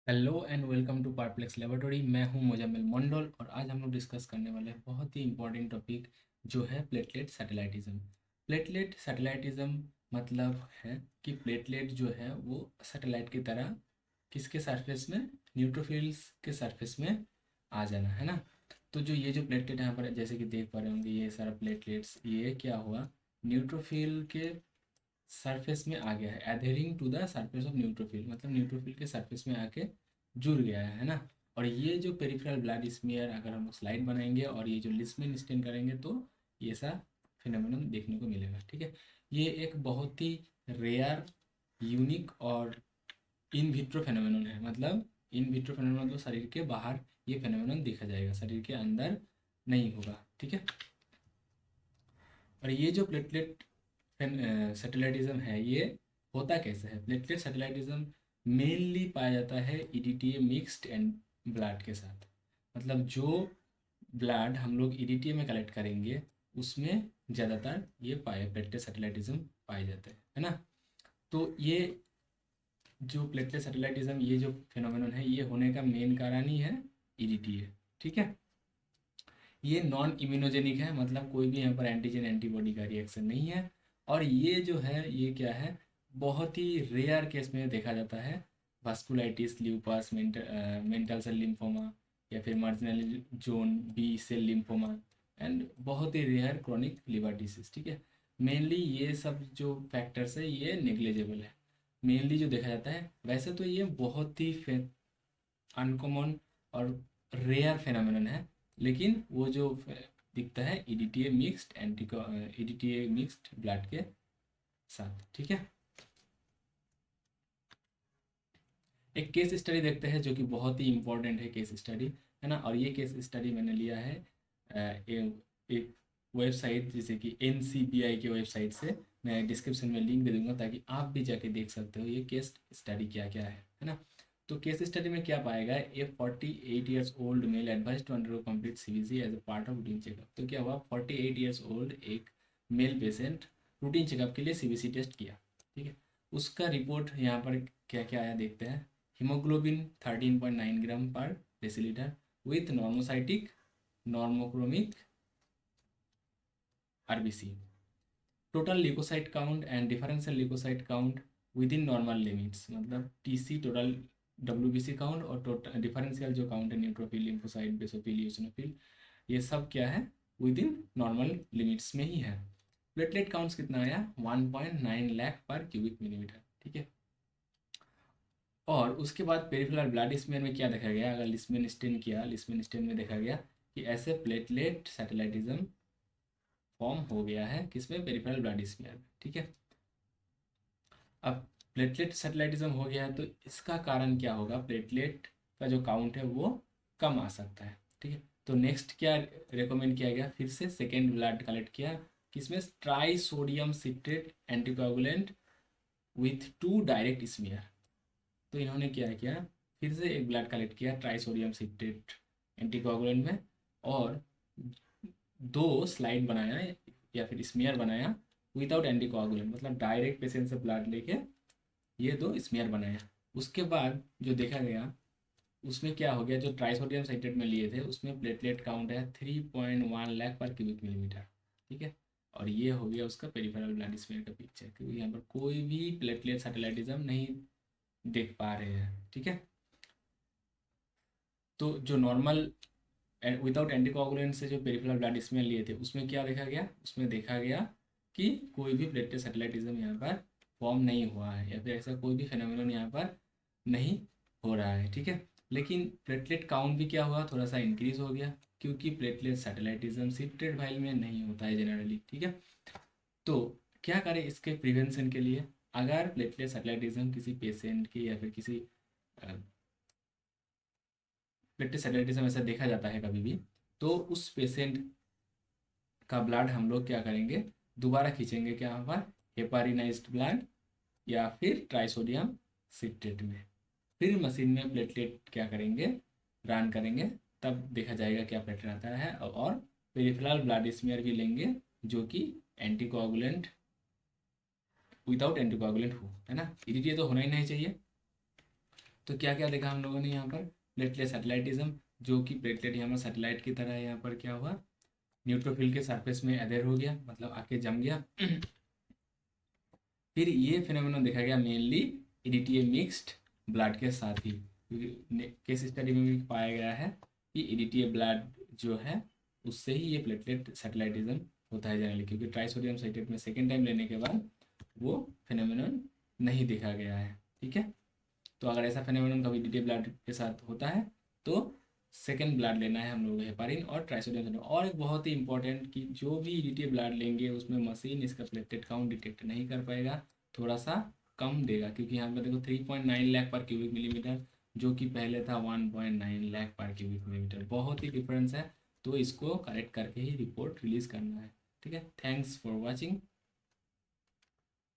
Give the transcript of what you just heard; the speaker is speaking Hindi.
Hello and welcome to Perplex laboratory. मैं हूं मुजम्मिल मंडल और आज हम लोग डिस्कस करने वाले हैं बहुत ही इंपॉर्टेंट टॉपिक जो है प्लेटलेट सैटेलाइटिज्म। प्लेटलेट सैटेलाइटिज्म मतलब है कि प्लेटलेट जो है वो सैटेलाइट की तरह किसके सरफेस में, न्यूट्रोफिल्स के सरफेस में आ जाना है ना। तो जो ये जो प्लेटलेट यहाँ पर जैसे कि देख पा रहे होंगे, ये सारा प्लेटलेट्स ये क्या हुआ, न्यूट्रोफिल के सरफेस में आ गया है, adhering to the surface of neutrophil, मतलब न्यूट्रोफिल के सरफेस में आके जुड़ गया है ना। और ये जो पेरिफेरल ब्लड स्मीयर अगर हम लोग स्लाइड बनाएंगे और ये जो लिस्मिन स्टेन करेंगे तो ये सा फिनोमेनन देखने को मिलेगा। ठीक है, ये एक बहुत ही रेयर, यूनिक और इन विट्रो फिनोमेनन है। मतलब इन विट्रो फिनोमेनन मतलब शरीर के बाहर ये फिनोमेनन देखा जाएगा, शरीर के अंदर नहीं होगा। ठीक है, और ये जो प्लेटलेट सैटेलाइटिज्म है ये होता कैसे है। प्लेटलेट सैटेलाइटिज्म मेनली पाया जाता है ईडीटीए मिक्स्ड एंड ब्लड के साथ। मतलब जो ब्लड हम लोग ईडीटीए में कलेक्ट करेंगे उसमें ज़्यादातर ये प्लेटलेट सैटेलाइटिज्म पाए जाते हैं, है ना। तो ये जो प्लेटलेट सैटेलाइटिज्म ये जो फिनोमेनन है ये होने का मेन कारण ही है ईडीटीए। ठीक है, ये नॉन इम्यूनोजेनिक है, मतलब कोई भी यहाँ पर एंटीजन एंटीबॉडी का रिएक्शन नहीं है। और ये जो है ये क्या है, बहुत ही रेयर केस में देखा जाता है। Vasculitis, lupus, mantle cell lymphoma या फिर marginal zone B cell lymphoma and बहुत ही रेयर क्रॉनिक लिवर डिसीज। ठीक है, मेनली ये सब जो फैक्टर्स है ये नेग्लेजेबल है, मेनली जो देखा जाता है। वैसे तो ये बहुत ही अनकॉमन और रेयर फेनोमेनन है, लेकिन वो जो दिखता है EDTA mixed EDTA mixed blood के साथ। ठीक है, एक केस स्टडी देखते हैं जो कि बहुत ही इंपॉर्टेंट है केस स्टडी, है ना। और ये केस स्टडी मैंने लिया है एक वेबसाइट जैसे कि NCBI के वेबसाइट से। मैं डिस्क्रिप्शन में लिंक दे दूंगा ताकि आप भी जाके देख सकते हो ये केस स्टडी क्या क्या है ना। तो केस स्टडी में क्या पाएगा, a 48 years old male advise to undergo complete CBC as a part of routine checkup. तो क्या हुआ, 48 ईयर्स ओल्ड एक मेल पेशेंट रूटीन चेकअप के लिए CBC टेस्ट किया। ठीक है, उसका रिपोर्ट यहाँ पर क्या क्या आया देखते हैं। Haemoglobin 13.9 gram per decilitre with normocytic normochromic RBC, total leukocyte count and differential leukocyte count within normal limits. मतलब TC टोटल WBC काउंट और टोटल डिफरेंशियल जो काउंट है न्यूट्रोफिल, लिम्फोसाइट, बेसोफिल, यूसिनोफिल, ये सब क्या है, विद इन नॉर्मल लिमिट्स में ही है। प्लेटलेट काउंट्स कितना आया, 1.9 लाख पर क्यूबिक मिलीमीटर। ठीक है, और उसके बाद पेरिफेरल ब्लड स्मेयर में क्या देखा गया, अगर लिस्मेन स्टेन किया, लिस्मेन स्टेन में देखा गया कि ऐसे प्लेटलेट सैटेलाइटिज्म फॉर्म हो गया है किसमें, पेरिफेरल ब्लड स्मेयर में। ठीक है, अब प्लेटलेट सैटेलाइटिज्म हो गया है तो इसका कारण क्या होगा, प्लेटलेट का जो काउंट है वो कम आ सकता है। ठीक है, तो नेक्स्ट क्या रेकमेंड किया गया, फिर से सेकेंड ब्लड कलेक्ट किया किसमें, try sodium citrate anticoagulant with 2 direct smear. तो इन्होंने क्या किया, फिर से एक ब्लड कलेक्ट किया ट्राइसोडियम सिट्रेट एंटीकोगुलेंट में, और 2 स्लाइड बनाया या फिर स्मीयर बनाया विदाउट एंटीकोगुलेंट, मतलब डायरेक्ट पेशेंट से ब्लड लेके ये 2 स्मीयर बनाया। उसके बाद जो देखा गया उसमें क्या हो गया, जो ट्राइसोडियम साइट्रेट में लिए थे उसमें प्लेटलेट काउंट है 3.1 लाख पर क्यूबिक मिलीमीटर। ठीक है, और ये हो गया उसका पेरिफेरल ब्लड स्मीयर का पिक्चर, क्योंकि यहाँ पर कोई भी प्लेटलेट सैटेलाइटिज्म नहीं देख पा रहे हैं। ठीक है, तो जो नॉर्मल विदाउट एंटीकोगुलेंट से जो पेरिफेरल ब्लड स्मेल लिए थे उसमें क्या देखा गया, उसमें देखा गया कि कोई भी प्लेटलेट सैटेलाइटिज्म यहाँ पर फॉर्म नहीं हुआ है या फिर ऐसा कोई भी फिनोमिनन यहाँ पर नहीं हो रहा है। ठीक है, लेकिन प्लेटलेट काउंट भी क्या हुआ, थोड़ा सा इंक्रीज हो गया, क्योंकि प्लेटलेट सैटेलाइटिज्म सिट्रेट वाइल में नहीं होता है जनरली। ठीक है, तो क्या करें इसके प्रिवेंशन के लिए, अगर प्लेटलेट सैटेलाइटिज्म किसी पेशेंट की या फिर किसी प्लेटलेट सैटेलाइटिज्म ऐसा देखा जाता है कभी भी, तो उस पेशेंट का ब्लड हम लोग क्या करेंगे, दोबारा खींचेंगे क्या, यहाँ पर हेपारिनाइज्ड ब्लड या फिर ट्राइसोडियम सिट्रेट में, फिर मशीन में प्लेटलेट क्या करेंगे, रन करेंगे, तब देखा जाएगा क्या प्लेटलेट आता है। और पेरिफेरल ब्लड स्मीयर भी लेंगे जो कि एंटीकोगुलेंट विदाउट एंटीकोगुलेंट हो, है ना। इरिटेट तो होना ही नहीं चाहिए। तो क्या क्या देखा हम लोगों ने यहाँ पर, प्लेटलेट सैटेलाइटिज्म, जो कि प्लेटलेट यहाँ पर सैटेलाइट की तरह है, यहाँ पर क्या हुआ, न्यूट्रोफिल के सरफेस में अधेर हो गया, मतलब आके जम गया। फिर ये फिनोमेनन देखा गया मेनली इडीटीए मिक्स्ड ब्लड के साथ ही, क्योंकि केस स्टडी में भी पाया गया है कि इडीटीए ब्लड जो है उससे ही ये प्लेटलेट सैटेलाइटिज्म होता है जनरली, क्योंकि ट्राइसोडियम साइट्रेट में सेकेंड टाइम लेने के बाद वो फिनोमेनन नहीं देखा गया है। ठीक है, तो अगर ऐसा फिनोमेनन कभी इडीटीए ब्लड के साथ होता है तो सेकेंड ब्लड लेना है हम लोग हेपारिन और ट्राइसोडियम साइट्रेट। और एक बहुत ही इंपॉर्टेंट कि जो भी इडीटीए ब्लड लेंगे उसमें मशीन इसका प्लेटलेट काउंट डिटेक्ट नहीं कर पाएगा, थोड़ा सा कम देगा, क्योंकि यहाँ पर देखो 3.9 लाख पर क्यूबिक मिलीमीटर, जो कि पहले था 1.9 लाख पर क्यूबिक मिलीमीटर, बहुत ही डिफरेंस है। तो इसको करेक्ट करके ही रिपोर्ट रिलीज करना है। ठीक है, थैंक्स फॉर वॉचिंग।